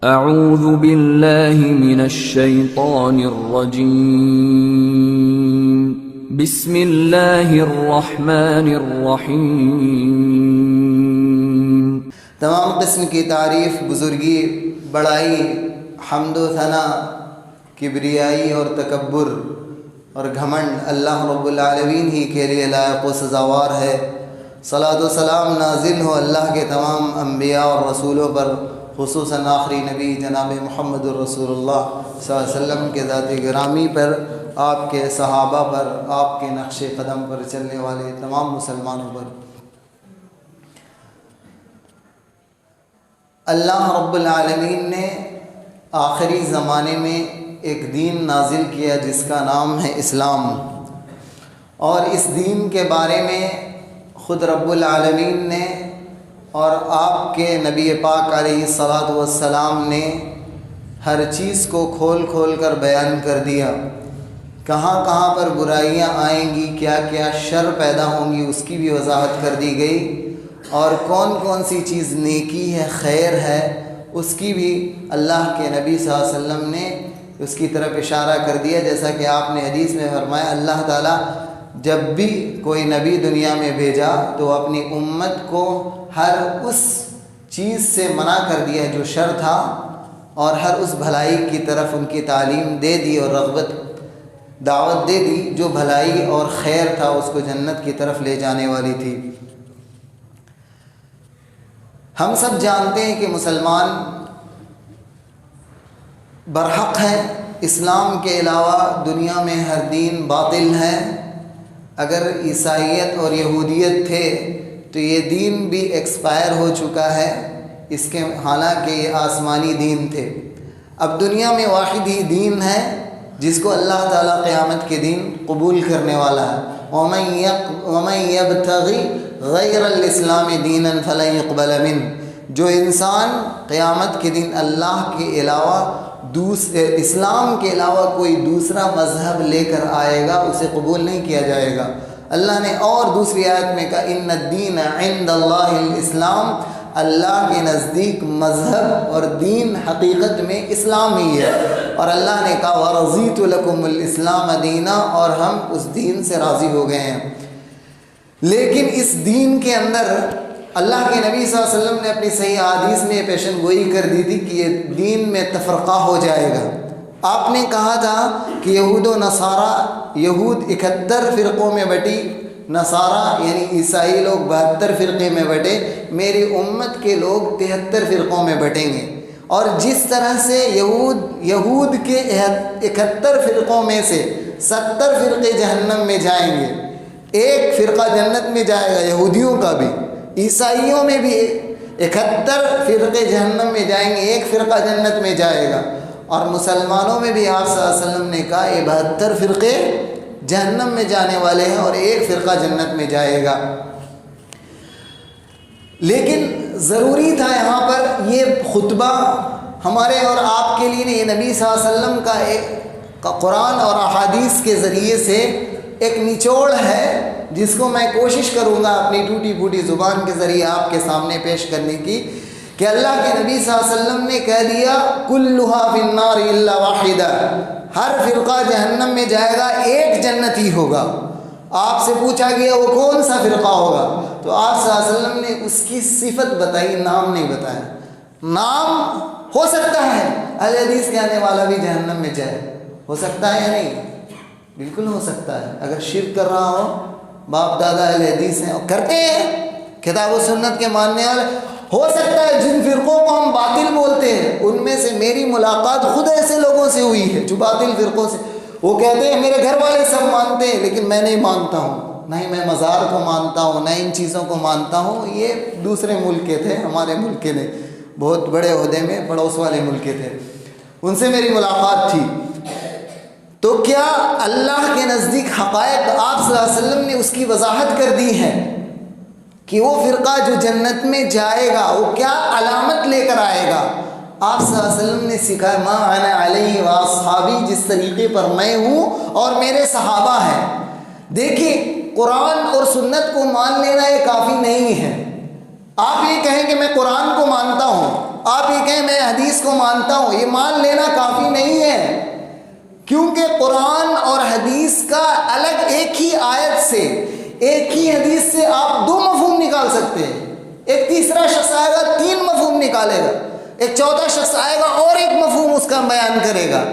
اعوذ باللہ من الشیطان الرجیم بسم اللہ الرحمن الرحیم۔ تمام قسم کی تعریف، بزرگی، بڑائی، حمد و ثنا، کبریائی اور تکبر اور گھمنڈ اللہ رب العالمین ہی کے لیے لائق و سزاوار ہے۔ صلاۃ و سلام نازل ہو اللہ کے تمام انبیاء اور رسولوں پر، خصوصاً آخری نبی جناب محمد الرسول اللہ صلی اللہ علیہ وسلم کے ذات گرامی پر، آپ کے صحابہ پر، آپ کے نقش قدم پر چلنے والے تمام مسلمانوں پر۔ اللہ رب العالمین نے آخری زمانے میں ایک دین نازل کیا جس کا نام ہے اسلام، اور اس دین کے بارے میں خود رب العالمین نے اور آپ کے نبی پاک علیہ الصلاۃ والسلام نے ہر چیز کو کھول کھول کر بیان کر دیا۔ کہاں کہاں پر برائیاں آئیں گی، کیا کیا شر پیدا ہوں گی، اس کی بھی وضاحت کر دی گئی، اور کون کون سی چیز نیکی ہے، خیر ہے، اس کی بھی اللہ کے نبی صلی اللہ علیہ وسلم نے اس کی طرف اشارہ کر دیا۔ جیسا کہ آپ نے حدیث میں فرمایا، اللہ تعالیٰ جب بھی کوئی نبی دنیا میں بھیجا تو اپنی امت کو ہر اس چیز سے منع کر دیا جو شر تھا، اور ہر اس بھلائی کی طرف ان کی تعلیم دے دی اور رغبت دعوت دے دی جو بھلائی اور خیر تھا، اس کو جنت کی طرف لے جانے والی تھی۔ ہم سب جانتے ہیں کہ مسلمان برحق ہیں، اسلام کے علاوہ دنیا میں ہر دین باطل ہے۔ اگر عیسائیت اور یہودیت تھے تو یہ دین بھی ایکسپائر ہو چکا ہے، اس کے حالانکہ یہ آسمانی دین تھے۔ اب دنیا میں واحد ہی دین ہے جس کو اللہ تعالیٰ قیامت کے دن قبول کرنے والا ہے۔ وَمَن يَبْتَغِ غَيْرَ الْإِسْلَامِ دِينًا فَلَن يُقْبَلَ مِنْهُ، جو انسان قیامت کے دن اللہ کے علاوہ اسلام کے علاوہ کوئی دوسرا مذہب لے کر آئے گا، اسے قبول نہیں کیا جائے گا۔ اللہ نے اور دوسری آیت میں کہا، ان الدین عند اللہ الاسلام، اللہ کے نزدیک مذہب اور دین حقیقت میں اسلام ہی ہے۔ اور اللہ نے کہا وَرَضِيتُ لَكُمُ الْإِسْلَامَ دِينًا، اور ہم اس دین سے راضی ہو گئے ہیں۔ لیکن اس دین کے اندر اللہ کے نبی صلی اللہ علیہ وسلم نے اپنی صحیح حدیث میں پیشن گوئی کر دی تھی کہ یہ دین میں تفرقہ ہو جائے گا۔ آپ نے کہا تھا کہ یہود و نصارہ، یہود 71 فرقوں میں بٹی، نصارہ یعنی عیسائی لوگ 72 فرقے میں بٹے، میری امت کے لوگ 73 فرقوں میں بٹیں گے۔ اور جس طرح سے یہود کے 71 فرقوں میں سے 70 فرقے جہنم میں جائیں گے، ایک فرقہ جنت میں جائے گا، یہودیوں کا بھی، عیسائیوں میں بھی 71 فرقے جہنم میں جائیں گے، ایک فرقہ جنت میں جائے گا۔ اور مسلمانوں میں بھی آپ صلی اللہ علیہ وسلم نے کہا یہ 72 فرقے جہنم میں جانے والے ہیں اور ایک فرقہ جنت میں جائے گا۔ لیکن ضروری تھا یہاں پر یہ خطبہ ہمارے اور آپ کے لیے یہ نبی صلی اللہ علیہ وسلم کا ایک قرآن اور احادیث کے ذریعے سے ایک نچوڑ ہے جس کو میں کوشش کروں گا اپنی ٹوٹی پھوٹی زبان کے ذریعے آپ کے سامنے پیش کرنے کی، کہ اللہ کے نبی صلی اللہ علیہ وسلم نے کہہ دیا کلھا فی النار الا واحدہ، ہر فرقہ جہنم میں جائے گا، ایک جنتی ہوگا۔ آپ سے پوچھا گیا وہ کون سا فرقہ ہوگا، تو آپ صلی اللہ علیہ وسلم نے اس کی صفت بتائی، نام نہیں بتایا۔ نام ہو سکتا ہے اہل حدیث کہنے والا بھی جہنم میں جائے، ہو سکتا ہے یا نہیں؟ بالکل ہو سکتا ہے۔ اگر شرک کر رہا ہو، باپ دادا اہل حدیث ہیں اور کرتے ہیں، کتاب و سنت کے ماننے والے، ہو سکتا ہے جن فرقوں کو ہم باطل بولتے ہیں ان میں سے میری ملاقات خود ایسے لوگوں سے ہوئی ہے جو باطل فرقوں سے، وہ کہتے ہیں میرے گھر والے سب مانتے ہیں لیکن میں نہیں مانتا ہوں، نہ ہی میں مزار کو مانتا ہوں، نہ ان چیزوں کو مانتا ہوں۔ یہ دوسرے ملک کے تھے، ہمارے ملک کے نہیں، بہت بڑے عہدے میں پڑوس والے ملک کے تھے، ان سے میری ملاقات تھی۔ تو کیا اللہ کے نزدیک حقائق آپ صلی اللہ علیہ وسلم نے اس کی وضاحت کر دی ہے کہ وہ فرقہ جو جنت میں جائے گا وہ کیا علامت لے کر آئے گا؟ آپ صلی اللہ علیہ وسلم نے سکھایا ما انا علیہ واصحابی، جس طریقے پر میں ہوں اور میرے صحابہ ہیں۔ دیکھیں قرآن اور سنت کو مان لینا یہ کافی نہیں ہے، آپ یہ کہیں کہ میں قرآن کو مانتا ہوں، آپ یہ کہیں میں حدیث کو مانتا ہوں، یہ مان لینا کافی نہیں ہے، کیونکہ قرآن اور حدیث کا الگ ایک ہی آیت سے، ایک ہی حدیث سے آپ 2 مفہوم نکال سکتے ہیں۔ ایک تیسرا شخص آئے گا 3 مفہوم نکالے گا، ایک چوتھا شخص آئے گا اور ایک مفہوم اس کا بیان کرے گا۔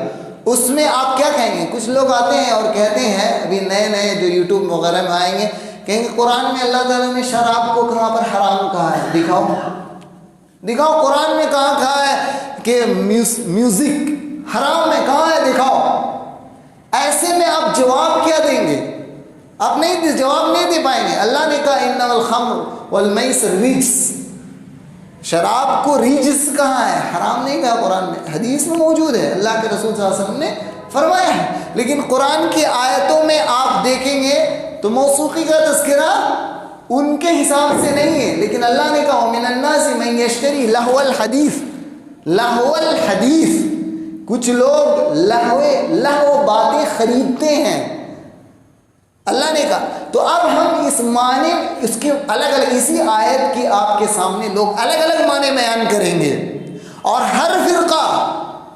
اس میں آپ کیا کہیں گے؟ کچھ لوگ آتے ہیں اور کہتے ہیں، ابھی نئے نئے جو یوٹیوب وغیرہ میں آئیں گے، کہیں گے قرآن میں اللہ تعالیٰ نے شراب کو کہاں پر حرام کہا ہے؟ دکھاؤ دکھاؤ، قرآن میں کہاں کہا ہے کہ میوزک حرام ہے؟ کہاں ہے؟ دکھاؤ۔ ایسے میں آپ جواب کیا دیں گے؟ آپ جواب نہیں دے پائیں گے۔ اللہ نے کہا انما الخمر والمیسر رجس، شراب کو رجس کہا ہے، حرام نہیں کہا قرآن میں، حدیث میں موجود ہے، اللہ کے رسول صلی اللہ علیہ وسلم نے فرمایا ہے۔ لیکن قرآن کی آیتوں میں آپ دیکھیں گے تو موسیقی کا تذکرہ ان کے حساب سے نہیں ہے، لیکن اللہ نے کہا من الناس من یشتری لہو الحدیث، لہو الحدیث، کچھ لوگ لہو باتیں خریدتے ہیں، اللہ نے کہا۔ تو اب ہم اس معنی، اس کے الگ الگ، اسی آیت کی آپ کے سامنے لوگ الگ الگ معنی بیان کریں گے، اور ہر فرقہ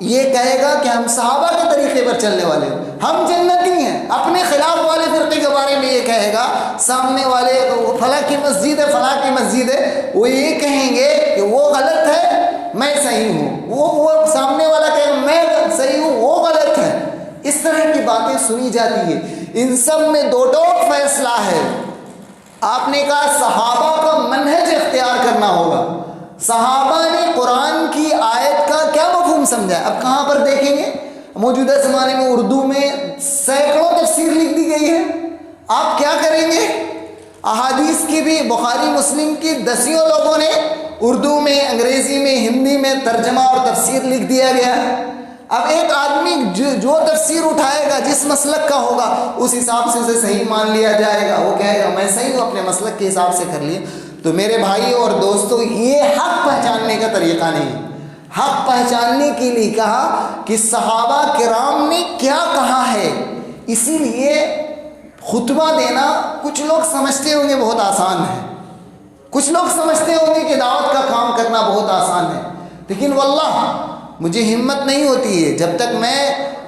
یہ کہے گا کہ ہم صحابہ کے طریقے پر چلنے والے ہیں، ہم جنتی ہیں، اپنے خلاف والے فرقے کے بارے میں یہ کہے گا، سامنے والے فلاں کی مسجد ہے، فلاں کی مسجد ہے، وہ یہ کہیں گے کہ وہ غلط ہے میں صحیح ہوں، وہ سامنے والا کہے گا میں صحیح ہوں وہ غلط ہے۔ اس طرح کی باتیں سنی جاتی ہے، ان سب میں دو ٹوک فیصلہ ہے۔ آپ نے کہا صحابہ کا منہج اختیار کرنا ہوگا، صحابہ نے قرآن کی آیت کا کیا مفہوم سمجھا ہے؟ اب کہاں پر دیکھیں گے؟ موجودہ زمانے میں اردو میں سینکڑوں تفسیر لکھ دی گئی ہے، آپ کیا کریں گے؟ احادیث کی بھی بخاری مسلم کی دسیوں لوگوں نے اردو میں، انگریزی میں، ہندی میں ترجمہ اور تفسیر لکھ دیا گیا ہے۔ اب ایک آدمی جو تفسیر اٹھائے گا، جس مسلک کا ہوگا، اس حساب سے اسے صحیح مان لیا جائے گا، وہ کہے گا میں صحیح ہوں، اپنے مسلک کے حساب سے کر لیے۔ تو میرے بھائی اور دوستو، یہ حق پہچاننے کا طریقہ نہیں۔ حق پہچاننے کے لیے کہا کہ صحابہ کرام نے کیا کہا ہے، اسی لیے خطبہ دینا کچھ لوگ سمجھتے ہوں گے بہت آسان ہے، کچھ لوگ سمجھتے ہوں گے کہ دعوت کا کام کرنا بہت آسان ہے، لیکن واللہ مجھے ہمت نہیں ہوتی ہے جب تک میں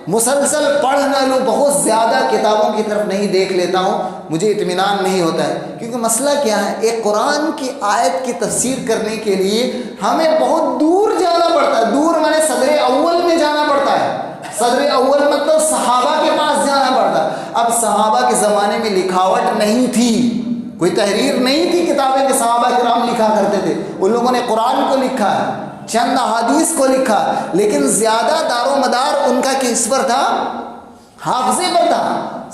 مسلسل پڑھ نہ لوں، بہت زیادہ کتابوں کی طرف نہیں دیکھ لیتا ہوں، مجھے اطمینان نہیں ہوتا ہے۔ کیونکہ مسئلہ کیا ہے، ایک قرآن کی آیت کی تفسیر کرنے کے لیے ہمیں بہت دور جانا پڑتا ہے، دور میں نے صدر اول میں جانا پڑتا ہے، صدر اول مطلب صحابہ کے پاس جانا پڑتا ہے۔ اب صحابہ کے زمانے میں لکھاوٹ نہیں تھی، کوئی تحریر نہیں تھی کتابیں کہ صحابہ کرام لکھا کرتے تھے، ان لوگوں نے قرآن کو لکھا ہے، چند احادیث کو لکھا، لیکن زیادہ دار و مدار ان کا کس پر تھا؟ حافظے پر تھا۔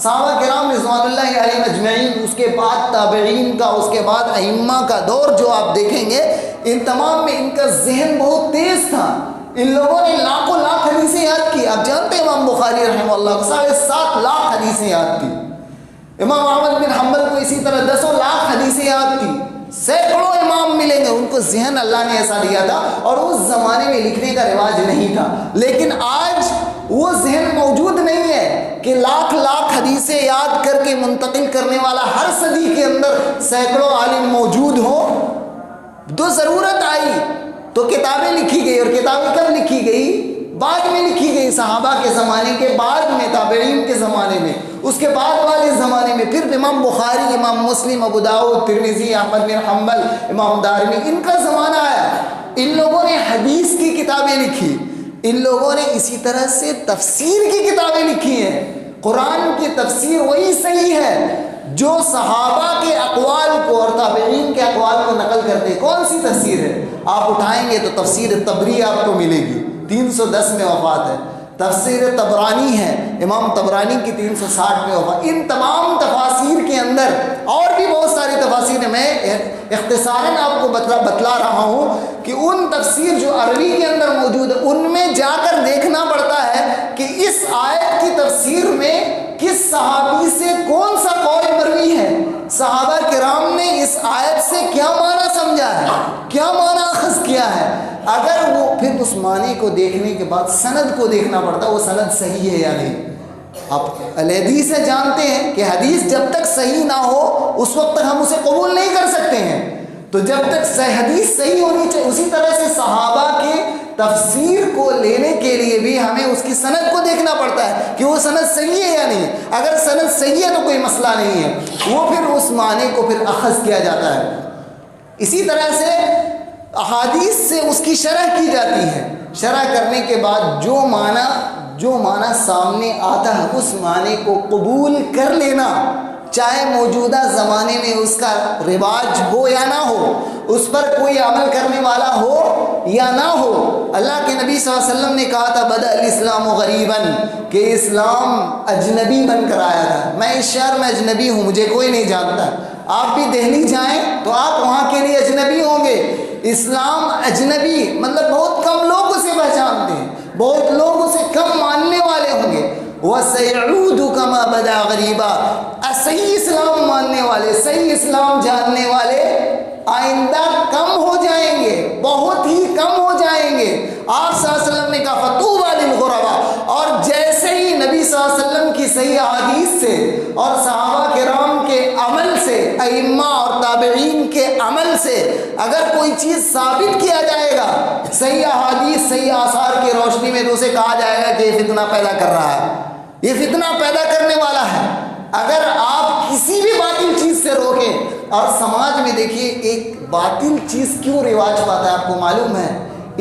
صحابہ کرام رضوان اللہ علیہم اجمعین، اس کے بعد تابعین کا، اس کے بعد ائمہ کا دور جو آپ دیکھیں گے، ان تمام میں ان کا ذہن بہت تیز تھا، ان لوگوں نے لاکھوں لاکھ حدیثیں یاد کی۔ آپ جانتے ہیں امام بخاری رحمہ اللہ کو 7.5 لاکھ حدیثیں یاد کی، امام احمد بن حنبل کو اسی طرح 10 لاکھ حدیثیں یاد کی، سینکڑوں امام ملیں گے، ان کو ذہن اللہ نے ایسا دیا تھا، اور اس زمانے میں لکھنے کا رواج نہیں تھا۔ لیکن آج وہ ذہن موجود نہیں ہے کہ لاکھ لاکھ حدیثیں یاد کر کے منتقل کرنے والا ہر صدی کے اندر سینکڑوں عالم موجود ہوں۔ تو ضرورت آئی تو کتابیں لکھی گئی، اور کتابیں کب لکھی گئی؟ بعد میں لکھی گئی، صحابہ کے زمانے کے بعد میں، تابعین کے زمانے میں، اس کے بعد والے زمانے میں پھر امام بخاری، امام مسلم، ابو داؤد، ترمذی، احمد بن حنبل، امام دارمی، ان کا زمانہ آیا، ان لوگوں نے حدیث کی کتابیں لکھی، ان لوگوں نے اسی طرح سے تفسیر کی کتابیں لکھی ہیں۔ قرآن کی تفسیر وہی صحیح ہے جو صحابہ کے اقوال کو اور تابعین کے اقوال کو نقل کرتے۔ کون سی تفسیر ہے؟ آپ اٹھائیں گے تو تفسیر طبری آپ کو ملے گی، 310 میں وفات ہے۔ تفسیر طبرانی ہے، امام طبرانی کی 360 میں وفات۔ ان تمام تفاسیر کے اندر اور بھی بہت ساری تفاسیر ہیں، میں اختصاراً آپ کو بتلا رہا ہوں کہ ان تفسیر جو عربی کے اندر موجود ہے، ان میں جا کر دیکھنا پڑتا ہے کہ اس آیت کی تفسیر میں کس صحابی سے کون سا قول مروی ہے، صحابہ کرام نے اس آیت سے کیا معنی سمجھا ہے، کیا معنی اخذ کیا ہے۔ اگر وہ پھر اس معنی کو دیکھنے کے بعد سند کو دیکھنا پڑتا ہے، وہ سند صحیح ہے یا نہیں۔ آپ علیحدی سے جانتے ہیں کہ حدیث جب تک صحیح نہ ہو اس وقت تک ہم اسے قبول نہیں کر سکتے ہیں۔ تو جب تک حدیث صحیح ہونی چاہیے. اسی طرح سے صحابہ کے تفسیر کو لینے کے لیے بھی ہمیں اس کی سند کو دیکھنا پڑتا ہے کہ وہ سند صحیح ہے یا نہیں. اگر سند صحیح ہے تو کوئی مسئلہ نہیں ہے, وہ پھر اس معنی کو پھر اخذ کیا جاتا ہے. اسی طرح سے احادیث سے اس کی شرح کی جاتی ہے. شرح کرنے کے بعد جو معنی سامنے آتا ہے اس معنی کو قبول کر لینا, چاہے موجودہ زمانے میں اس کا رواج ہو یا نہ ہو, اس پر کوئی عمل کرنے والا ہو یا نہ ہو. اللہ کے نبی صلی اللہ علیہ وسلم نے کہا تھا بدأ الاسلام غریباً, کہ اسلام اجنبی بن کر آیا تھا. میں اس شہر میں اجنبی ہوں, مجھے کوئی نہیں جانتا. آپ بھی دہلی جائیں تو آپ وہاں کے لیے اجنبی ہوں گے. اسلام اجنبی مطلب بہت کم لوگ اسے پہچانتے ہیں, بہت لوگ اسے کم ماننے والے ہوں گے. وَسَيَعُودُ كَمَا بَدَا غَرِيبًا, صحیح اسلام ماننے والے, صحیح اسلام جاننے والے آئندہ کم ہو جائیں گے, بہت ہی کم ہو جائیں گے. آپ صلی اللہ علیہ وسلم نے کہا فَطُوبَىٰ لِلْغُرَبَاء, اور جیسے ہی نبی صلی اللہ علیہ وسلم کی صحیح احادیث سے اور صحابہ کرام کے عمل سے, ائمہ اور تابعین کے عمل سے اگر کوئی چیز ثابت کیا جائے گا صحیح احادیث صحیح آثار کی روشنی میں, تو اسے کہا جائے گا کہ یہ فتنہ پیدا کر رہا ہے, یہ فتنہ پیدا کرنے والا ہے. اگر آپ کسی بھی باطل چیز سے روکیں, اور سماج میں دیکھیے ایک باطل چیز کیوں رواج پاتا ہے, آپ کو معلوم ہے,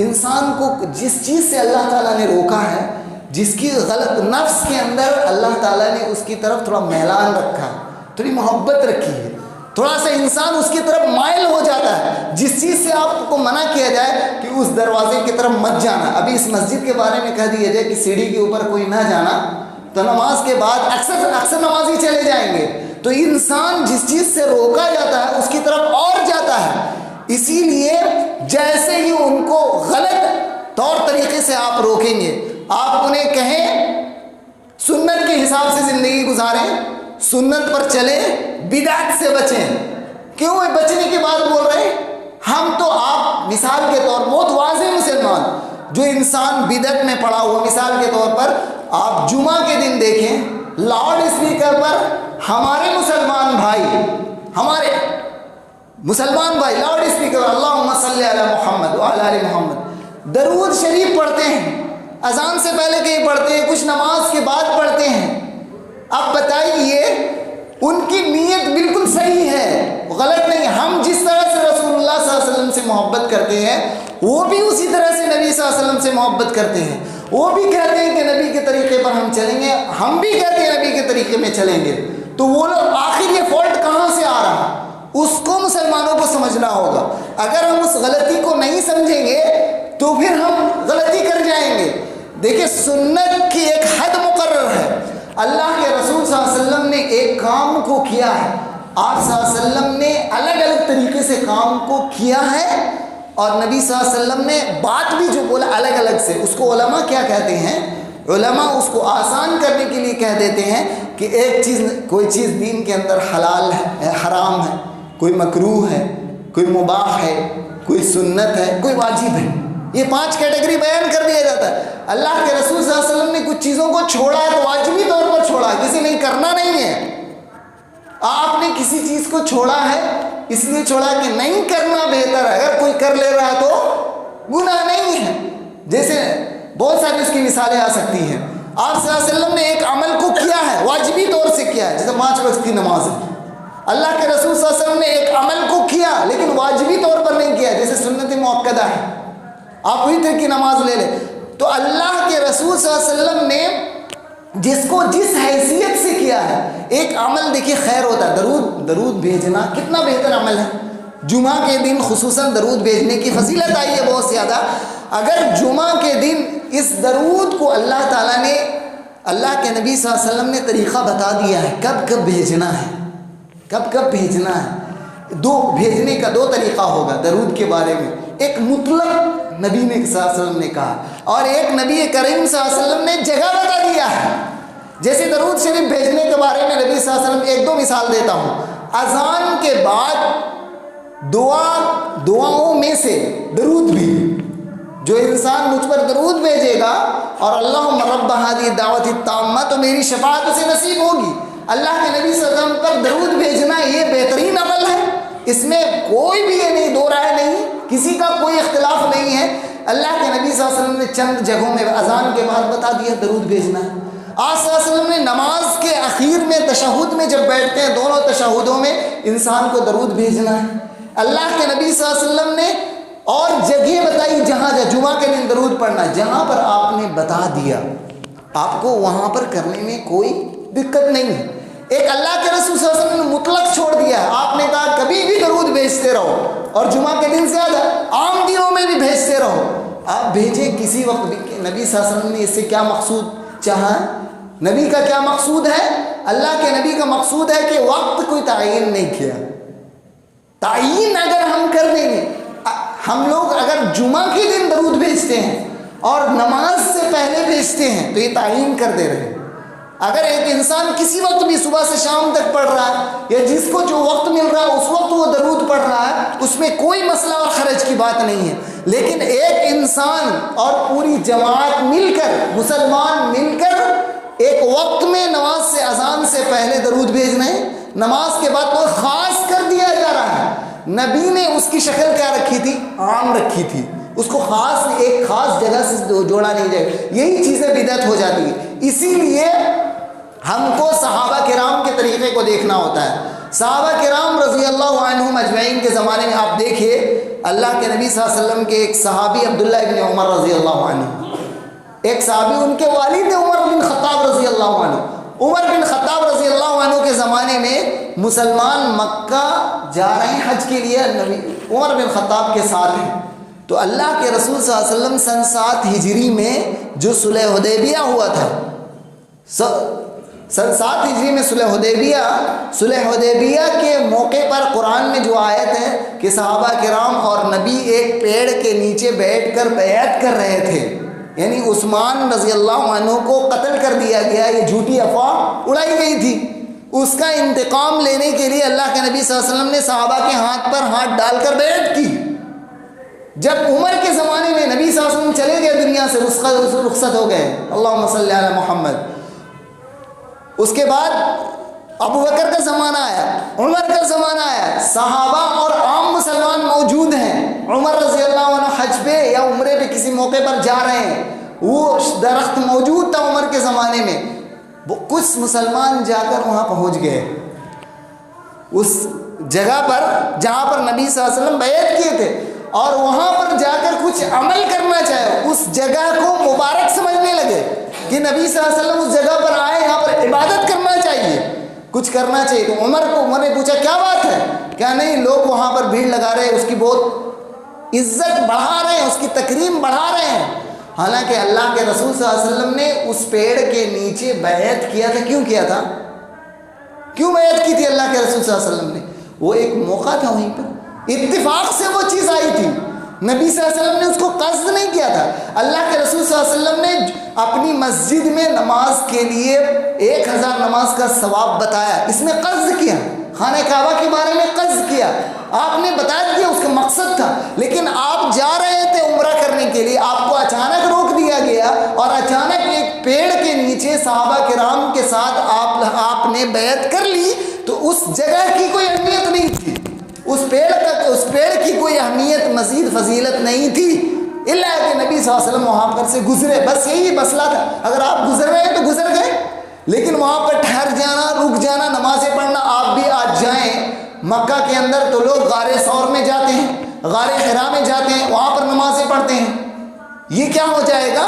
انسان کو جس چیز سے اللہ تعالیٰ نے روکا ہے, جس کی غلط نفس کے اندر اللہ تعالیٰ نے اس کی طرف تھوڑا میلان رکھا ہے, تھوڑی محبت رکھی ہے, تھوڑا سا انسان اس کی طرف مائل ہو جاتا ہے. جس چیز سے آپ کو منع کیا جائے کہ اس دروازے کی طرف مت جانا, ابھی اس مسجد کے بارے میں کہہ دیا جائے کہ سیڑھی کے اوپر کوئی نہ جانا, تو نماز کے بعد اکثر نمازی چلے جائیں گے. تو انسان جس چیز سے روکا جاتا ہے اس کی طرف اور جاتا ہے. اسی لیے جیسے ہی ان کو غلط طور طریقے سے آپ روکیں گے, آپ انہیں کہیں سنت کے حساب سے زندگی گزاریں, سنت پر چلیں, بدعت سے بچیں. کیوں بچنے کی بات بول رہے ہیں ہم؟ تو آپ مثال کے طور بہت واضح مسلمان جو انسان بدعت میں پڑا ہوا, مثال کے طور پر آپ جمعہ کے دن دیکھیں لاؤڈ اسپیکر پر ہمارے مسلمان بھائی لاؤڈ اسپیکر پر اللہم صلی علی محمد وعلی آل محمد درود شریف پڑھتے ہیں, اذان سے پہلے کہیں پڑھتے ہیں, کچھ نماز کے بعد پڑھتے ہیں. اب بتائیے ان کی نیت بالکل صحیح ہے, غلط نہیں. ہم جس طرح سے رسول اللہ صلی اللہ علیہ وسلم سے محبت کرتے ہیں وہ بھی اسی طرح سے نبی صلی اللہ علیہ وسلم سے محبت کرتے ہیں. وہ بھی کہتے ہیں کہ نبی کے طریقے پر ہم چلیں گے, ہم بھی کہتے ہیں نبی کے طریقے میں چلیں گے. تو وہ لوگ آخر یہ فالٹ کہاں سے آ رہا, اس کو مسلمانوں کو سمجھنا ہوگا. اگر ہم اس غلطی کو نہیں سمجھیں گے تو پھر ہم غلطی کر جائیں گے. دیکھیں سنت کی ایک حد مقرر ہے. اللہ کے رسول صلی اللہ علیہ وسلم نے ایک کام کو کیا ہے, آپ صلی اللہ علیہ وسلم نے الگ الگ طریقے سے کام کو کیا ہے, اور نبی صلی اللہ علیہ وسلم نے بات بھی جو بولا الگ الگ سے. اس کو علماء کیا کہتے ہیں, علماء اس کو آسان کرنے کے لیے کہہ دیتے ہیں کہ ایک چیز, کوئی چیز دین کے اندر حلال ہے, حرام ہے, کوئی مکروہ ہے, کوئی مباح ہے, کوئی سنت ہے, کوئی واجب ہے. یہ 5 کیٹیگری بیان کر دیا جاتا ہے. اللہ کے رسول صلی اللہ علیہ وسلم نے کچھ چیزوں کو چھوڑا ہے تو واجبی طور پر چھوڑا ہے, کسی نے کرنا نہیں ہے. آپ نے کسی چیز کو چھوڑا ہے اس لیے چھوڑا کہ نہیں کرنا بہتر ہے, اگر کوئی کر لے رہا ہے تو گناہ نہیں ہے. جیسے بہت ساری اس کی مثالیں آ سکتی ہیں. آپ صلی اللہ علیہ وسلم نے ایک عمل کو کیا ہے, واجبی طور سے کیا ہے, جیسے 5 وقت کی نماز ہے. اللہ کے رسول صلی اللہ علیہ وسلم نے ایک عمل کو کیا لیکن واجبی طور پر نہیں کیا, جیسے سنت مؤکدہ ہے, آپ وتر کی نماز لے لیں. تو اللہ کے رسول صلی اللہ علیہ وسلم نے جس کو جس حیثیت سے کیا ہے, ایک عمل دیکھیے خیر ہوتا ہے, درود بھیجنا کتنا بہتر عمل ہے. جمعہ کے دن خصوصاً درود بھیجنے کی فضیلت آئی ہے بہت زیادہ. اگر جمعہ کے دن اس درود کو اللہ تعالیٰ نے, اللہ کے نبی صلی اللہ علیہ وسلم نے طریقہ بتا دیا ہے کب کب بھیجنا ہے, کب کب بھیجنا ہے. بھیجنے کا 2 طریقہ ہوگا درود کے بارے میں. ایک مطلق نبی نے صلی اللہ علیہ وسلم نے کہا, اور ایک نبی کریم صلی اللہ علیہ وسلم نے جگہ بتا دیا ہے. جیسے درود شریف بھیجنے کے بارے میں نبی صلی اللہ علیہ وسلم 1-2 مثال دیتا ہوں. اذان کے بعد دعاؤں میں سے درود بھی, جو انسان مجھ پر درود بھیجے گا اور اللہم رب ہذہ الدعوۃ التامہ, تو میری شفاعت اسے نصیب ہوگی. اللہ کے نبی صلی اللہ علیہ وسلم پر درود بھیجنا یہ بہترین عمل ہے. اس میں کوئی بھی یہ نہیں، دو رائے نہیں، کسی کا کوئی اختلاف نہیں ہے۔ اللہ کے نبی صلی اللہ علیہ وسلم نے چند جگہوں میں اذان کے بعد بتا دیا درود بھیجنا ہے۔ آج صلی اللہ علیہ وسلم نے نماز کے اخیر میں تشہد میں جب بیٹھتے ہیں، دونوں تشہدوں میں انسان کو درود بھیجنا ہے۔ اللہ کے نبی صلی اللہ علیہ وسلم نے اور جگہ بتائی جہاں جمعہ کے دن درود پڑھنا، جہاں پر آپ نے بتا دیا آپ کو وہاں پر کرنے میں کوئی دقت نہیں ہے۔ ایک اللہ کے رسول صلی اللہ علیہ وسلم نے مطلق چھوڑ دیا ہے، آپ نے کہا کبھی بھی درود بھیجتے رہو، اور جمعہ کے دن سے زیادہ عام دنوں میں بھی بھیجتے رہو۔ آپ بھیجیں کسی وقت بھی۔ نبی صلی اللہ علیہ وسلم نے اس سے کیا مقصود چاہا ہے؟ نبی کا کیا مقصود ہے؟ اللہ کے نبی کا مقصود ہے کہ وقت کوئی تعین نہیں کیا۔ تعین اگر ہم کر دیں گے، ہم لوگ اگر جمعہ کے دن درود بھیجتے ہیں اور نماز سے پہلے بھیجتے ہیں تو یہ تعین کر دے رہے ہیں۔ اگر ایک انسان کسی وقت بھی صبح سے شام تک پڑھ رہا ہے، یا جس کو جو وقت مل رہا ہے اس وقت وہ درود پڑھ رہا ہے، اس میں کوئی مسئلہ اور حرج کی بات نہیں ہے۔ لیکن ایک انسان اور پوری جماعت مل کر، مسلمان مل کر ایک وقت میں نماز سے اذان سے پہلے درود بھیج رہے ہیں، نماز کے بعد تو خاص کر دیا جا رہا ہے۔ نبی نے اس کی شکل کیا رکھی تھی؟ عام رکھی تھی، اس کو خاص ایک خاص جگہ سے جوڑا نہیں جائے، یہی چیزیں بدعت ہو جاتی ہیں۔ اسی لیے ہم کو صحابہ کرام کے طریقے کو دیکھنا ہوتا ہے۔ صحابہ کرام رضی اللہ عنہم اجمعین کے زمانے میں آپ دیکھیے، اللہ کے نبی صلی اللہ علیہ وسلم کے ایک صحابی عبداللہ ابن عمر رضی اللہ عنہ، ایک صحابی ان کے والد عمر بن خطاب رضی اللہ عنہ، عمر بن خطاب رضی اللہ عنہ کے زمانے میں مسلمان مکہ جا رہے ہیں حج کے لیے، نبی عمر بن خطاب کے ساتھ ہیں، تو اللہ کے رسول صلی اللہ علیہ وسلم سن 7 ہجری میں جو صلح حدیبیہ ہوا تھا، سن 7 ہجری میں صلح حدیبیہ کے موقع پر قرآن میں جو آیت ہے کہ صحابہ کرام اور نبی ایک پیڑ کے نیچے بیٹھ کر بیعت کر رہے تھے، یعنی عثمان رضی اللہ عنہ کو قتل کر دیا گیا، یہ جھوٹی افواہ اڑائی گئی تھی، اس کا انتقام لینے کے لیے اللہ کے نبی صلی اللہ علیہ وسلم نے صحابہ کے ہاتھ پر ہاتھ ڈال کر بیعت کی۔ جب عمر کے زمانے میں نبی صلی اللہ علیہ وسلم چلے گئے دنیا سے، رخصت ہو گئے، اللہم صلی علی محمد، اس کے بعد ابو بکر کا زمانہ آیا، عمر کا زمانہ آیا، صحابہ اور عام مسلمان موجود ہیں، عمر رضی اللہ عنہ حج پہ یا عمرے پہ کسی موقع پر جا رہے ہیں، وہ درخت موجود تھا عمر کے زمانے میں، کچھ مسلمان جا کر وہاں پہنچ گئے، اس جگہ پر جہاں پر نبی صلی اللہ علیہ وسلم بیعت کیے تھے، اور وہاں پر جا کر کچھ عمل کرنا چاہے، اس جگہ کو مبارک سمجھنے لگے کہ نبی صلی اللہ علیہ وسلم اس جگہ پر آئے، یہاں پر عبادت کرنا چاہیے، کچھ کرنا چاہیے۔ تو عمر نے پوچھا کیا بات ہے؟ کیا نہیں، لوگ وہاں پر بھیڑ لگا رہے ہیں، اس کی بہت عزت بڑھا رہے ہیں، اس کی تکریم بڑھا رہے ہیں، حالانکہ اللہ کے رسول صلی اللہ علیہ وسلم نے اس پیڑ کے نیچے بیعت کیا تھا۔ کیوں کیا تھا؟ کیوں بیعت کی تھی اللہ کے رسول صلی اللہ علیہ وسلم نے؟ وہ ایک موقع تھا، وہیں پر اتفاق سے وہ چیز آئی تھی، نبی صلی اللہ علیہ وسلم نے اس کو قصد نہیں کیا تھا۔ اللہ کے رسول صلی اللہ علیہ وسلم نے اپنی مسجد میں نماز کے لیے 1000 نماز کا ثواب بتایا، اس میں قصد کیا، خانہ کعبہ کے بارے میں قصد کیا، آپ نے بتا دیا، اس کا مقصد تھا۔ لیکن آپ جا رہے تھے عمرہ کرنے کے لیے، آپ کو اچانک روک دیا گیا، اور اچانک ایک پیڑ کے نیچے صحابہ کرام کے ساتھ آپ نے بیعت کر لی، تو اس جگہ کی کوئی اہمیت نہیں تھی، اس پیڑ کی کوئی اہمیت مزید فضیلت نہیں تھی، اللہ کہ نبی صلی اللہ علیہ وسلم وہاں پر سے گزرے، بس یہی مسئلہ تھا۔ اگر آپ گزر رہے ہیں تو گزر گئے، لیکن وہاں پر ٹھہر جانا، رک جانا، نمازیں پڑھنا، آپ بھی آج جائیں مکہ کے اندر تو لوگ غار ثور میں جاتے ہیں، غار حرا میں جاتے ہیں، وہاں پر نمازیں پڑھتے ہیں، یہ کیا ہو جائے گا؟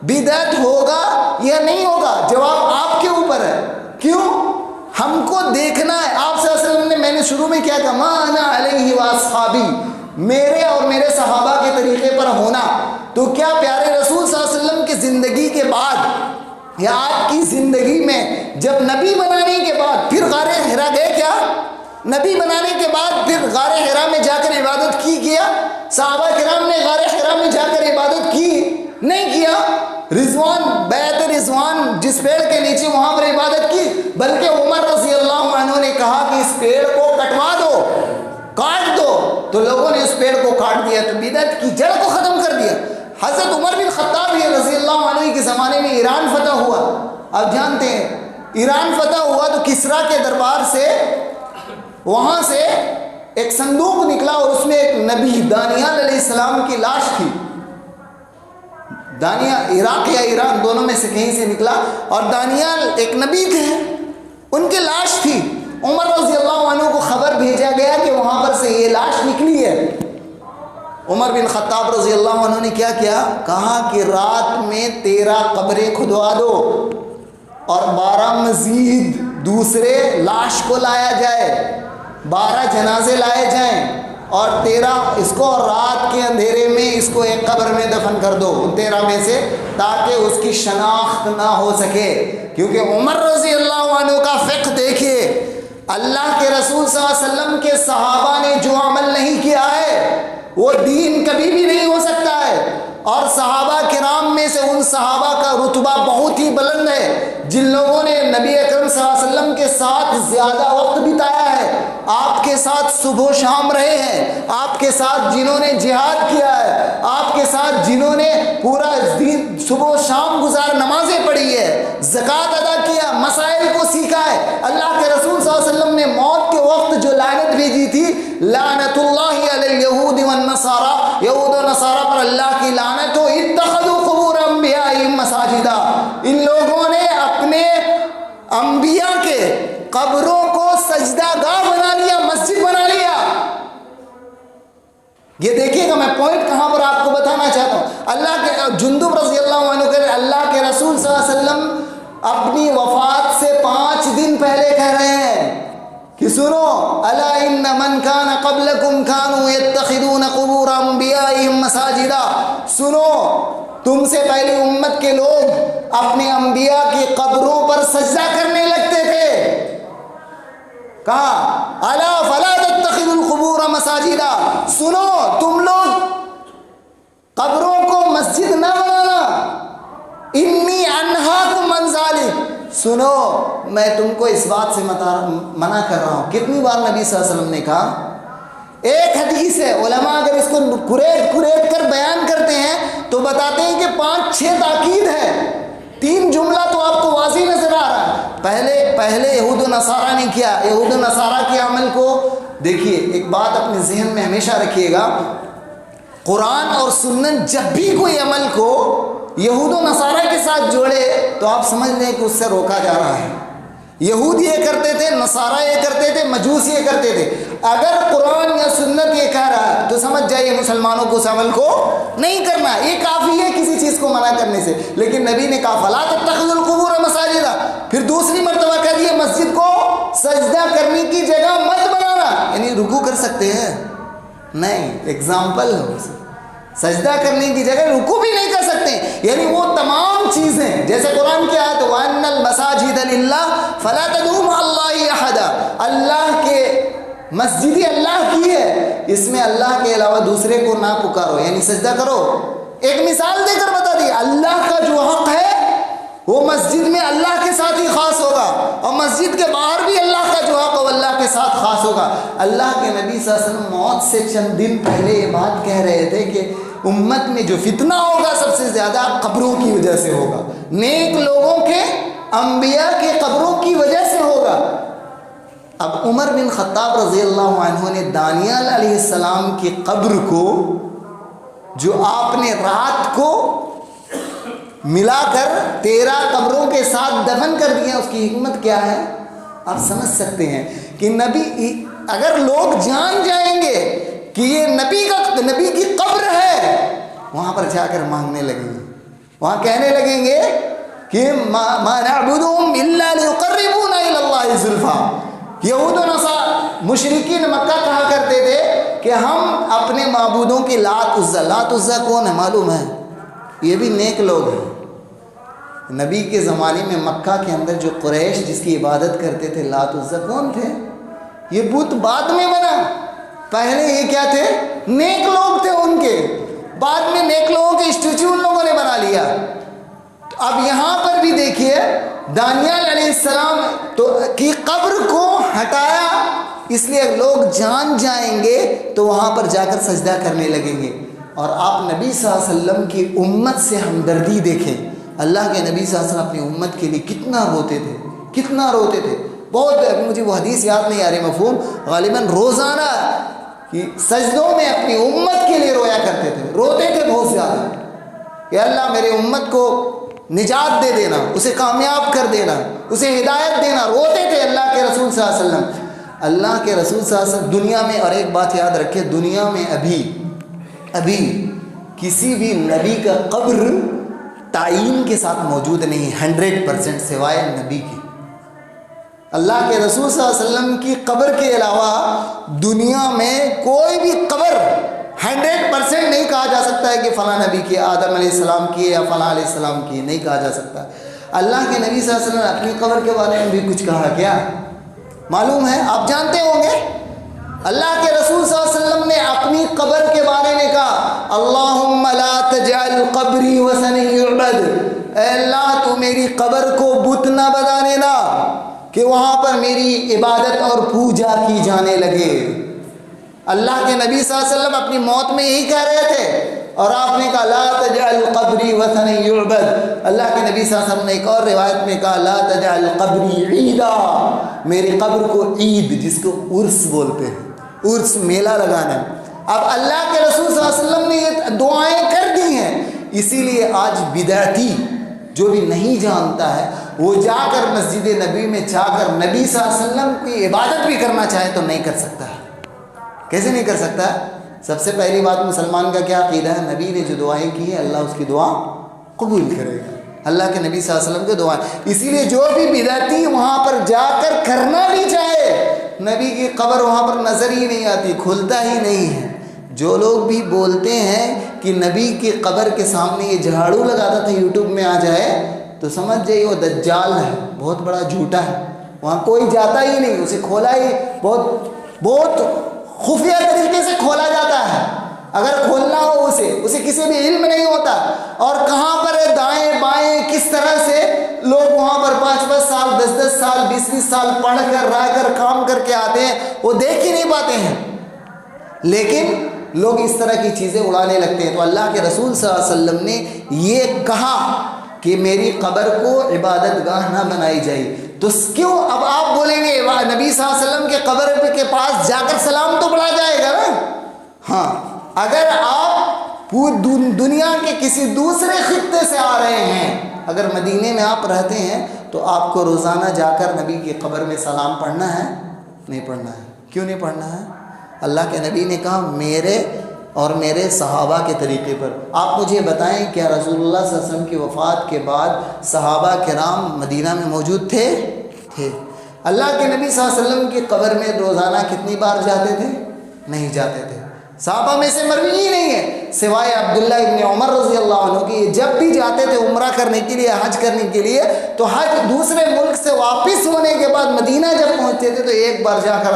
بدعت ہوگا یا نہیں ہوگا؟ جواب آپ کے اوپر ہے۔ کیوں؟ ہم کو دیکھنا ہے۔ آپ صلی اللہ علیہ وسلم نے، میں نے شروع میں کیا کہا، ما انا علیہ واصحابی، میرے اور میرے صحابہ کے طریقے پر ہونا۔ تو کیا پیارے رسول صلی اللہ علیہ وسلم کی زندگی کے بعد یا آپ کی زندگی میں جب نبی بنانے کے بعد پھر غار حرا گئے؟ کیا نبی بنانے کے بعد پھر غار حرا میں جا کر عبادت کی؟ کیا صحابہ کرام نے غار حرا میں جا کر عبادت کی؟ نہیں کیا۔ رضوان، بیعت رضوان جس پیڑ کے نیچے، وہاں پر عبادت کی، بلکہ عمر رضی اللہ عنہ نے کہا کہ اس پیڑ کو کٹوا دو، کاٹ دو، تو لوگوں نے اس پیڑ کو کاٹ دیا، تو بدعت کی جڑ کو ختم کر دیا۔ حضرت عمر بن خطاب رضی اللہ عنہ کے زمانے میں ایران فتح ہوا، آپ جانتے ہیں ایران فتح ہوا تو کسریٰ کے دربار سے، وہاں سے ایک صندوق نکلا اور اس میں ایک نبی دانیال علیہ السلام کی لاش تھی. دانیال عراق یا ایران دونوں میں سے کہیں سے نکلا اور دانیال ایک نبی تھے, ان کی لاش تھی. عمر رضی اللہ عنہ کو خبر بھیجا گیا کہ وہاں پر سے یہ لاش نکلی ہے. عمر بن خطاب رضی اللہ عنہ نے کیا کیا, کہا کہ رات میں 13 قبریں کھدوا دو اور 12 مزید دوسرے لاش کو لایا جائے, 12 جنازے لائے جائیں اور 13 اس کو رات کے اندھیرے میں اس کو ایک قبر میں دفن کر دو 13 میں سے, تاکہ اس کی شناخت نہ ہو سکے. کیونکہ عمر رضی اللہ عنہ کا فقہ دیکھیے, اللہ کے رسول صلی اللہ علیہ وسلم کے صحابہ نے جو عمل نہیں کیا ہے وہ دین کبھی بھی نہیں ہو سکتا ہے. اور صحابہ کرام میں سے ان صحابہ کا رتبہ بہت ہی بلند ہے جن لوگوں نے نبی اکرم صلی اللہ علیہ وسلم کے ساتھ زیادہ وقت بتایا ہے, آپ کے ساتھ صبح و شام رہے ہیں, آپ کے ساتھ جنہوں نے جہاد کیا ہے, آپ کے ساتھ جنہوں نے پورا دن صبح و شام گزار نمازیں پڑھی ہے, زکوٰۃ ادا کیا, مسائل کو سیکھا ہے. اللہ کے رسول صلی اللہ علیہ وسلم نے موت کے وقت جو لعنت بھیجی تھی, لعنت اللہ علی الیہود والنصارى, یہود و نصارہ پر اللہ کی لعنت ہو, اتخذوا قبور انبیائہم مساجدا, ان لوگوں نے اپنے انبیاء کے قبروں کو سجدہ گاہ بنا لیا, مسجد بنا لیا. یہ دیکھیے گا, میں پوائنٹ کہاں پر آپ کو بتانا چاہتا ہوں. اللہ کے جندب رضی اللہ عنہ کے اللہ کے رسول صلی اللہ علیہ وسلم اپنی وفات سے 5 دن پہلے کہہ رہے ہیں کہ سنو, الا ان من کان قبلکم کانوا یتخذون قبور انبیائہم مساجدا, سنو تم سے پہلی امت کے لوگ اپنے انبیاء کی قبروں پر سجدہ کرنے لگتے تھے. کہا الا فلا تتخذوا القبور مساجدا, سنو تم لوگ قبروں کو مسجد نہ بنانا, انی انہاکم عن ذلک, سنو میں تم کو اس بات سے منع کر رہا ہوں. کتنی بار نبی صلی اللہ علیہ وسلم نے کہا, ایک حدیث ہے, علماء اگر اس کو کریٹ کر بیان کرتے ہیں تو بتاتے ہیں کہ 5-6 تاکید ہے. 3 جملہ تو آپ کو واضح نظر آ رہا ہے. پہلے یہود و نصارہ نے کیا, یہود و نصارہ کے عمل کو دیکھیے. ایک بات اپنے ذہن میں ہمیشہ رکھیے گا, قرآن اور سنت جب بھی کوئی عمل کو یہود و نصارہ کے ساتھ جوڑے تو آپ سمجھ لیں کہ اس سے روکا جا رہا ہے. یہود یہ کرتے تھے, نصارہ یہ کرتے تھے, مجوس یہ کرتے تھے. اگر قرآن یا سنت یہ کہہ رہا ہے تو سمجھ جائیے مسلمانوں کو اس عمل کو نہیں کرنا. یہ کافی ہے کسی چیز کو منع کرنے سے. لیکن نبی نے کہا فلا تتخذوا القبور مساجدا, پھر دوسری مرتبہ کہہ دیا مسجد کو سجدہ کرنے کی جگہ مت بنانا. یعنی رکوع کر سکتے ہیں نہیں, ایگزامپل ہے, سجدہ کرنے کی جگہ رکوع بھی نہیں کر سکتے. یعنی وہ تمام چیزیں جیسے قرآن کی آیت وَأَنَّ الْمَسَاجِدَ لِلَّهِ فَلَا تَدْعُوا مَعَ اللَّهِ أَحَدًا, اللہ کے مسجد اللہ کی ہے, اس میں اللہ کے علاوہ دوسرے کو نہ پکارو, یعنی سجدہ کرو. ایک مثال دے کر بتا دی, اللہ کا جو حق ہے وہ مسجد میں اللہ کے ساتھ ہی خاص ہوگا, اور مسجد کے باہر بھی اللہ کا جو حق ہے وہ اللہ کے ساتھ خاص ہوگا. اللہ کے نبی صلی اللہ علیہ وسلم موت سے چند دن پہلے یہ بات کہہ رہے تھے کہ امت میں جو فتنہ ہوگا سب سے زیادہ قبروں کی وجہ سے ہوگا, نیک لوگوں کے انبیاء کے قبروں کی وجہ سے ہوگا. اب عمر بن خطاب رضی اللہ عنہ نے دانیال علیہ السلام کی قبر کو جو آپ نے رات کو ملا کر 13 قبروں کے ساتھ دفن کر دیا, اس کی حکمت کیا ہے آپ سمجھ سکتے ہیں کہ نبی اگر لوگ جان جائیں گے کہ یہ نبی کی قبر ہے, وہاں پر جا کر مانگنے لگیں گے, وہاں کہنے لگیں گے کہ ما نعبدهم الا ليقربونا الى الله زلفى. یہود و نصارى مشرکین مکہ کہا کرتے تھے کہ ہم اپنے معبودوں کی لات عزا کون ہے معلوم ہے, یہ بھی نیک لوگ ہیں. نبی کے زمانے میں مکہ کے اندر جو قریش جس کی عبادت کرتے تھے لات عزا کون تھے, یہ بت بعد میں بنا. پہلے یہ کیا تھے, نیک لوگ تھے ان کے, بعد میں نیک لوگوں کے اسٹیچو ان لوگوں نے بنا لیا. اب یہاں پر بھی دیکھیے دانیال علیہ السلام کی قبر کو ہٹایا اس لیے لوگ جان جائیں گے تو وہاں پر جا کر سجدہ کرنے لگیں گے. اور آپ نبی صلی اللہ علیہ وسلم کی امت سے ہمدردی دیکھیں. اللہ کے نبی صلی اللہ علیہ وسلم اپنی امت کے لیے کتنا روتے تھے, کتنا روتے تھے. بہت مجھے وہ حدیث یاد نہیں آ رہی مفہوم، غالباً روزانہ کہ سجدوں میں اپنی امت کے لیے رویا کرتے تھے، روتے تھے بہت زیادہ کہ اللہ میرے امت کو نجات دے دینا، اسے کامیاب کر دینا، اسے ہدایت دینا، روتے تھے اللہ کے رسول صلی اللہ علیہ وسلم۔ اللہ کے رسول صلی اللہ علیہ وسلم دنیا میں، اور ایک بات یاد رکھے، دنیا میں ابھی کسی بھی نبی کا قبر تعین کے ساتھ موجود نہیں 100% سوائے نبی کی۔ اللہ کے رسول صلی اللہ علیہ وسلم کی قبر کے علاوہ دنیا میں کوئی بھی قبر 100% نہیں کہا جا سکتا ہے کہ فلاں نبی کی، آدم علیہ السلام کی یا فلاں علیہ السلام کی، نہیں کہا جا سکتا۔ اللہ کے نبی صلی اللہ علیہ وسلم نے اپنی قبر کے بارے میں بھی کچھ کہا کیا معلوم ہے؟ آپ جانتے ہوں گے اللہ کے رسول صلی اللہ علیہ وسلم نے اپنی قبر کے بارے میں کہا اللہم لا تجعل قبری وثن یعبد، اے اللہ تو میری قبر کو بت نہ بنا دینا کہ وہاں پر میری عبادت اور پوجا کی جانے لگے۔ اللہ کے نبی صلی اللہ علیہ وسلم اپنی موت میں یہی کہہ رہے تھے، اور آپ نے کہا لا تجعل قبری وثن یعبد۔ اللہ کے نبی صلی اللہ علیہ وسلم نے ایک اور روایت میں کہا لا تجعل قبری عیدا، میری قبر کو عید، جس کو عرس بولتے ہیں، عرس میلہ لگانا۔ اب اللہ کے رسول صلی اللہ علیہ وسلم نے یہ دعائیں کر دی ہیں، اسی لیے آج بدعتی جو بھی نہیں جانتا ہے وہ جا کر مسجد نبی میں جا کر نبی صلی اللہ علیہ وسلم کی عبادت بھی کرنا چاہے تو نہیں کر سکتا ہے۔ کیسے نہیں کر سکتا؟ سب سے پہلی بات مسلمان کا کیا عقیدہ ہے؟ نبی نے جو دعائیں کی ہیں اللہ اس کی دعا قبول کرے گا، اللہ کے نبی صلی اللہ علیہ وسلم کی دعائیں۔ اسی لیے جو بھی بدعتی وہاں پر جا کر کرنا بھی چاہے، نبی کی قبر وہاں پر نظر ہی نہیں آتی، کھلتا ہی نہیں ہے۔ جو لوگ بھی بولتے ہیں کہ نبی کی قبر کے سامنے یہ جھاڑو لگاتا تھا یوٹیوب میں آ جائے تو سمجھ جائیے وہ دجال ہے، بہت بڑا جھوٹا ہے، وہاں کوئی جاتا ہی نہیں، اسے کھولا ہی بہت خفیہ طریقے سے کھولا جاتا ہے، اگر کھولنا ہو اسے کسی بھی علم نہیں ہوتا، اور کہاں پر ہے دائیں بائیں کس طرح سے لوگ وہاں پر 5-5 سال 10-10 سال 20-20 سال پڑھ کر رہ کر کام کر کے آتے ہیں، وہ دیکھ ہی نہیں پاتے ہیں، لیکن لوگ اس طرح کی چیزیں اڑانے لگتے ہیں۔ تو اللہ کے رسول صلی اللہ علیہ وسلم نے یہ کہا کہ میری قبر کو عبادت گاہ نہ بنائی جائے، تو کیوں اب آپ بولیں گے نبی صلی اللہ علیہ وسلم کے قبر کے پاس جا کر سلام تو پڑھا جائے گا نا؟ ہاں، اگر آپ پوری دنیا کے کسی دوسرے خطے سے آ رہے ہیں، اگر مدینے میں آپ رہتے ہیں تو آپ کو روزانہ جا کر نبی کی قبر میں سلام پڑھنا ہے؟ نہیں پڑھنا ہے۔ کیوں نہیں پڑھنا ہے؟ اللہ کے نبی نے کہا میرے اور میرے صحابہ کے طریقے پر۔ آپ مجھے بتائیں کیا رسول اللہ صلی اللہ علیہ وسلم کی وفات کے بعد صحابہ کرام مدینہ میں موجود تھے؟ اللہ کے نبی صلی اللہ علیہ وسلم کی قبر میں روزانہ کتنی بار جاتے تھے؟ نہیں جاتے تھے۔ صحابہ میں سے مروی ہی نہیں ہے سوائے عبداللہ ابن عمر رضی اللہ عنہ کی، جب بھی جاتے تھے عمرہ کرنے کے لیے، حج کرنے کے لیے، تو حج دوسرے ملک سے واپس ہونے کے بعد مدینہ جب پہنچتے تھے تو ایک بار جا کر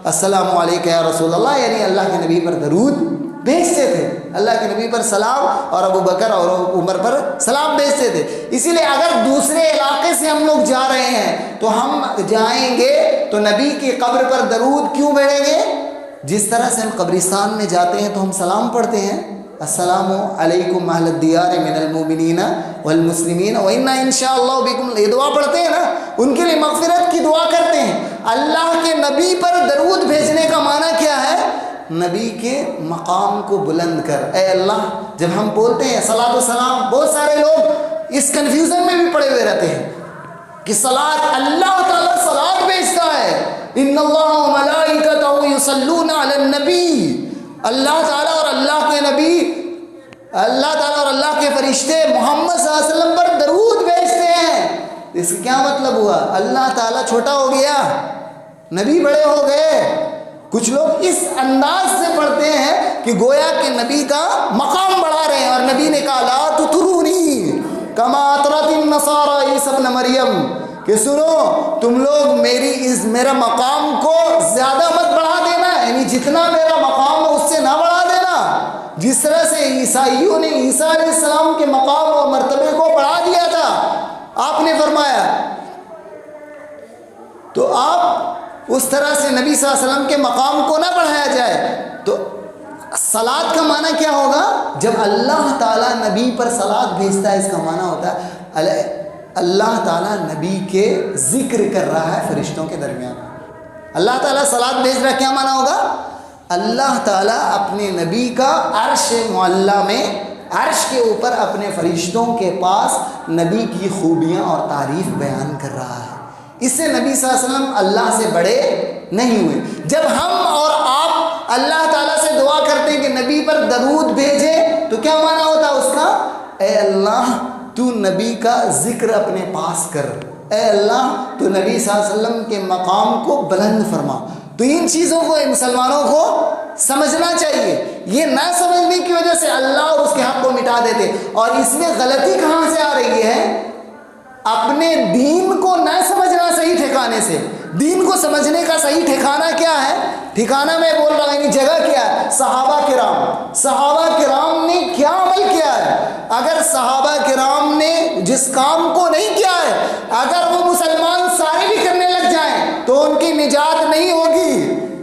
السلام علیکم یا رسول اللہ، یعنی اللہ کے نبی پر درود بھیجتے تھے، اللہ کے نبی پر سلام اور ابو بکر اور عمر پر سلام بھیجتے تھے۔ اسی لیے اگر دوسرے علاقے سے ہم لوگ جا رہے ہیں تو ہم جائیں گے تو نبی کی قبر پر درود کیوں بھیجیں گے؟ جس طرح سے ہم قبرستان میں جاتے ہیں تو ہم سلام پڑھتے ہیں، السلام علیکم اہل الدیار من المؤمنین والمسلمین وإنا انشاءاللہ بکم، یہ دعا پڑھتے ہیں نا، ان کے لیے مغفرت کی دعا کرتے ہیں۔ اللہ کے نبی پر درود بھیجنے کا معنی کیا ہے؟ نبی کے مقام کو بلند کر، اے اللہ، جب ہم بولتے ہیں صلاۃ و سلام، بہت سارے لوگ اس کنفیوژن میں بھی پڑے ہوئے رہتے ہیں کہ صلاۃ، اللہ تعالیٰ صلاۃ بھیجتا ہے، ان اللہ و ملائکتہ یصلون علی النبی، اللہ تعالیٰ اور اللہ کے نبی، اللہ تعالیٰ اور اللہ کے فرشتے محمد صلی اللہ علیہ وسلم پر درود بھیجتے ہیں۔ اس کا کیا مطلب ہوا؟ اللہ تعالیٰ چھوٹا ہو گیا، نبی بڑے ہو گئے۔ کچھ لوگ اس انداز سے پڑھتے ہیں کہ گویا کہ نبی کا مقام بڑھا رہے ہیں، اور نبی نے کہا لا تطرونی کما اطرت النصارى عیسی ابن مریم، کہ سنو تم لوگ میرا مقام کو زیادہ مت بڑھا دینا، یعنی جتنا میرا مقام ہے اس سے نہ بڑھا دینا، جس طرح سے عیسائیوں نے عیسیٰ علیہ السلام کے مقام اور مرتبے کو بڑھا دیا تھا، آپ نے فرمایا تو آپ اس طرح سے نبی صلی اللہ علیہ وسلم کے مقام کو نہ بڑھایا جائے۔ تو صلاۃ کا معنی کیا ہوگا؟ جب اللہ تعالیٰ نبی پر صلاۃ بھیجتا ہے، اس کا معنی ہوتا ہے اللہ تعالیٰ نبی کے ذکر کر رہا ہے فرشتوں کے درمیان. اللہ تعالیٰ صلوات بھیج رہا ہے، کیا معنی ہوگا؟ اللہ تعالیٰ اپنے نبی کا عرش معلیٰ میں، عرش کے اوپر اپنے فرشتوں کے پاس نبی کی خوبیاں اور تعریف بیان کر رہا ہے. اس سے نبی صلی اللہ علیہ وسلم اللہ سے بڑے نہیں ہوئے. جب ہم اور آپ اللہ تعالیٰ سے دعا کرتے ہیں کہ نبی پر درود بھیجے تو کیا معنی ہوتا ہے اس کا؟ اے اللہ تو نبی کا ذکر اپنے پاس کر، اے اللہ تو نبی صلی اللہ علیہ وسلم کے مقام کو بلند فرما. تو ان چیزوں کو مسلمانوں کو سمجھنا چاہیے. یہ نہ سمجھنے کی وجہ سے اللہ اور اس کے حق کو مٹا دیتے. اور اس میں غلطی کہاں سے آ رہی ہے؟ اپنے دین کو نہ سمجھنا صحیح ٹھکانے سے. دین کو سمجھنے کا صحیح ٹھکانہ کیا ہے؟ ٹھکانہ میں بول رہا ہوں، یعنی جگہ کیا ہے؟ صحابہ کرام نے کیا عمل کیا ہے؟ اگر صحابہ کرام نے جس کام کو نہیں کیا ہے، اگر وہ مسلمان سارے بھی کرنے لگ جائیں تو ان کی نجات نہیں ہوگی.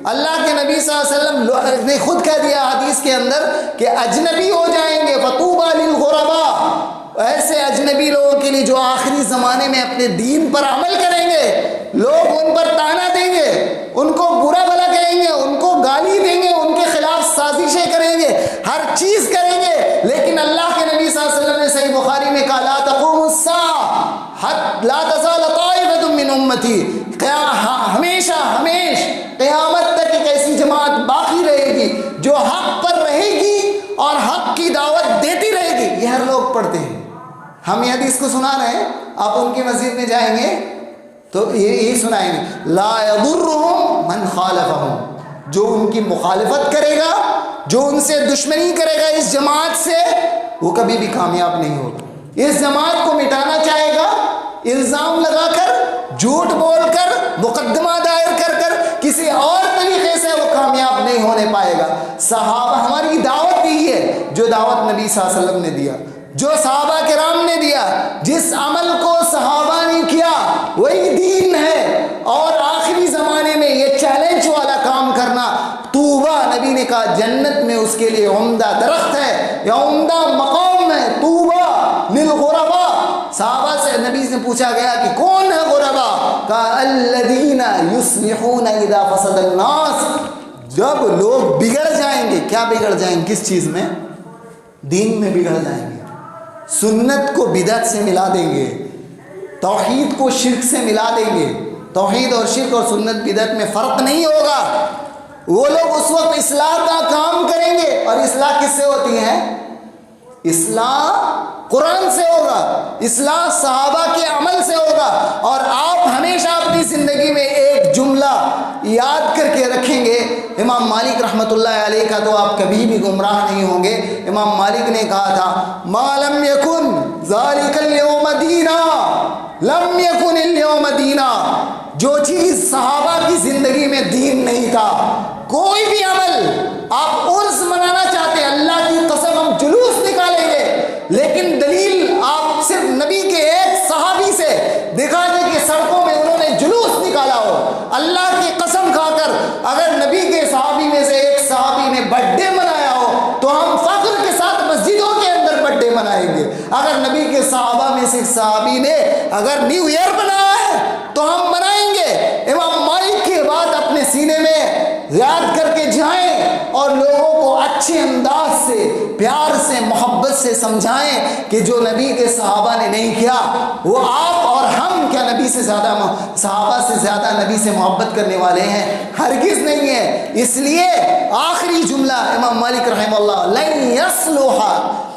اللہ کے نبی صلی اللہ علیہ وسلم نے خود کہہ دیا حدیث کے اندر کہ اجنبی ہو جائیں گے، فطوبی للغرباء. ایسے اجنبی لوگوں کے لیے جو آخری زمانے میں اپنے دین پر عمل کریں گے، لوگ ان پر طعنہ دیں گے، ان کو برا بھلا کہیں گے، ان کو گالی دیں گے، ان کے خلاف سازشیں کریں گے، ہر چیز کریں گے، لیکن اللہ کے نبی صلی اللہ علیہ وسلم نے صحیح بخاری میں کہا لا تقوم الساعة لا تزال طائفة من امتی. ہمیشہ قیامت تک ایک ایسی جماعت باقی رہے گی جو حق پر رہے گی اور حق کی دعوت دیتی رہے گی. یہ ہر لوگ پڑھتے ہیں. ہم یہ حدیث کو سنا رہے ہیں، آپ ان کی مسجد میں جائیں گے تو یہی سنائیں گے لا يضرهم من خالفهم. جو ان کی مخالفت کرے گا، جو ان سے دشمنی کرے گا اس جماعت سے، وہ کبھی بھی کامیاب نہیں ہوگا. اس جماعت کو مٹانا چاہے گا، الزام لگا کر، جھوٹ بول کر، مقدمہ دائر کر کر، کسی اور طریقے سے وہ کامیاب نہیں ہونے پائے گا. صحابہ ہماری دعوت یہی ہے جو دعوت نبی صلی اللہ علیہ وسلم نے دیا، جو صحابہ کرام نے دیا، جس عمل کو صحابہ نے کیا وہی دین ہے. اور آخری زمانے میں یہ چیلنج والا کام کرنا، طوبیٰ نبی نے کہا جنت میں اس کے لیے عمدہ درخت ہے یا عمدہ مقام ہے. طوبیٰ للغرباء. صحابہ سے نبی سے پوچھا گیا کہ کون ہے غرباء؟ کہا الذین یصلحون اذا فسد الناس. جب لوگ بگڑ جائیں گے. کیا بگڑ جائیں گے؟ کس چیز میں؟ دین میں بگڑ جائیں گے. سنت کو بدعت سے ملا دیں گے، توحید کو شرک سے ملا دیں گے. توحید اور شرک اور سنت بدعت میں فرق نہیں ہوگا. وہ لوگ اس وقت اصلاح کا کام کریں گے. اور اصلاح کس سے ہوتی ہے؟ اصلاح قرآن سے ہوگا، اصلاح صحابہ کے عمل سے ہوگا. اور آپ ہمیشہ اپنی زندگی میں ایک جملہ یاد کر کے رکھیں گے. امام مالک رحمۃ اللہ علیہ کا تو آپ کبھی بھی گمراہ نہیں ہوں گے. امام مالک نے کہا تھا ما لم یکن ذالک اليوم دینا لم یکن اليوم دینا. جو چیز صحابہ کی زندگی میں دین نہیں تھا، کوئی بھی عمل آپ عرس منانا چاہتے ہیں، اللہ کی قسم ہم جلوس نکالیں گے، لیکن دلیل آپ صرف نبی کے ایک صحابی سے دکھا دیں کہ سڑکوں میں انہوں نے جلوس نکالا ہو. اللہ کی قسم کھا کر اگر نبی کے صحابی میں سے ایک صحابی نے برتھ ڈے منایا ہو تو ہم فخر کے ساتھ مسجدوں کے اندر برتھ ڈے منائیں گے. اگر نبی کے صحابہ میں سے صحابی نے اگر نیو ایئر بنایا ہے تو ہم منائیں گے. امام مالک کی بات اپنے سینے میں یاد کر کے جائیں اور لوگوں کو اچھے انداز سے، پیار سے، محبت سے سمجھائیں کہ جو نبی کے صحابہ نے نہیں کیا وہ آپ اور ہم کیا نبی سے زیادہ، صحابہ سے زیادہ نبی سے محبت کرنے والے ہیں؟ ہرگز نہیں ہے. اس لیے آخری جملہ امام مالک رحمہ اللہ لن يصلح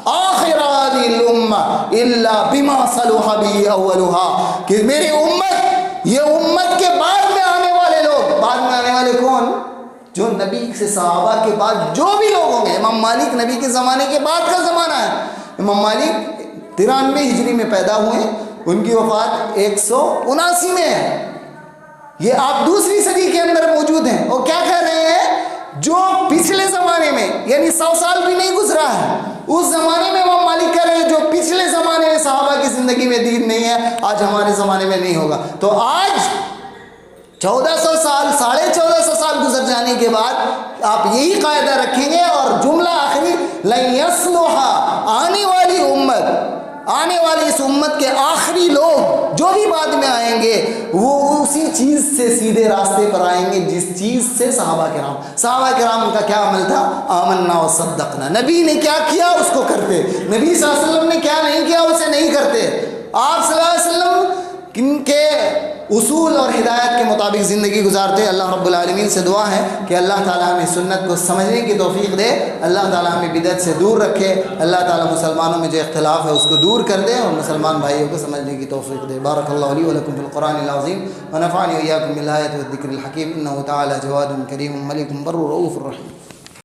آخر هذه الامه الا بما صلح به اولها. کہ میری امت، یہ امت کے بعد میں آنے والے لوگ، بعد میں آنے والے کون؟ جو نبی سے صحابہ کے بعد جو بھی لوگ ہوں گے. امام مالک نبی کے زمانے کے بعد کا زمانہ ہے. امام مالک 93 ہجری میں پیدا ہوئے، ان کی وفات 179 میں ہے. یہ آپ دوسری صدی کے اندر موجود ہیں. اور کیا کہہ رہے ہیں؟ جو پچھلے زمانے میں، یعنی 100 سال بھی نہیں گزرا ہے، اس زمانے میں امام مالک کہہ رہے ہیں جو پچھلے زمانے میں صحابہ کی زندگی میں دین نہیں ہے آج ہمارے زمانے میں نہیں ہوگا. تو آج 1400 سال، 1450 سال گزر جانے کے بعد آپ یہی قاعدہ رکھیں گے. اور جملہ آخری لن يصلح، آنے والی امت آنے والی اس امت کے آخری لوگ جو بھی بعد میں آئیں گے وہ اسی چیز سے سیدھے راستے پر آئیں گے جس چیز سے صحابہ کرام کا کیا عمل تھا؟ آمنا و صدقنا. نبی نے کیا کیا اس کو کرتے، نبی صلی اللہ علیہ وسلم نے کیا نہیں کیا اسے نہیں کرتے. آپ صلی اللہ علیہ وسلم کن کے اصول اور ہدایت کے مطابق زندگی گزارتے. اللہ رب العالمین سے دعا ہے کہ اللہ تعالیٰ ہمیں سنت کو سمجھنے کی توفیق دے، اللہ تعالیٰ ہمیں بدعت سے دور رکھے، اللہ تعالیٰ مسلمانوں میں جو اختلاف ہے اس کو دور کر دے اور مسلمان بھائیوں کو سمجھنے کی توفیق دے. بارک اللہ لی ولکم فی القرآن العظیم ونفعنی وإیاکم بالآیات والذکر الحکیم. انہ تعالی جواد کریم ملک بر رؤوف رحیم.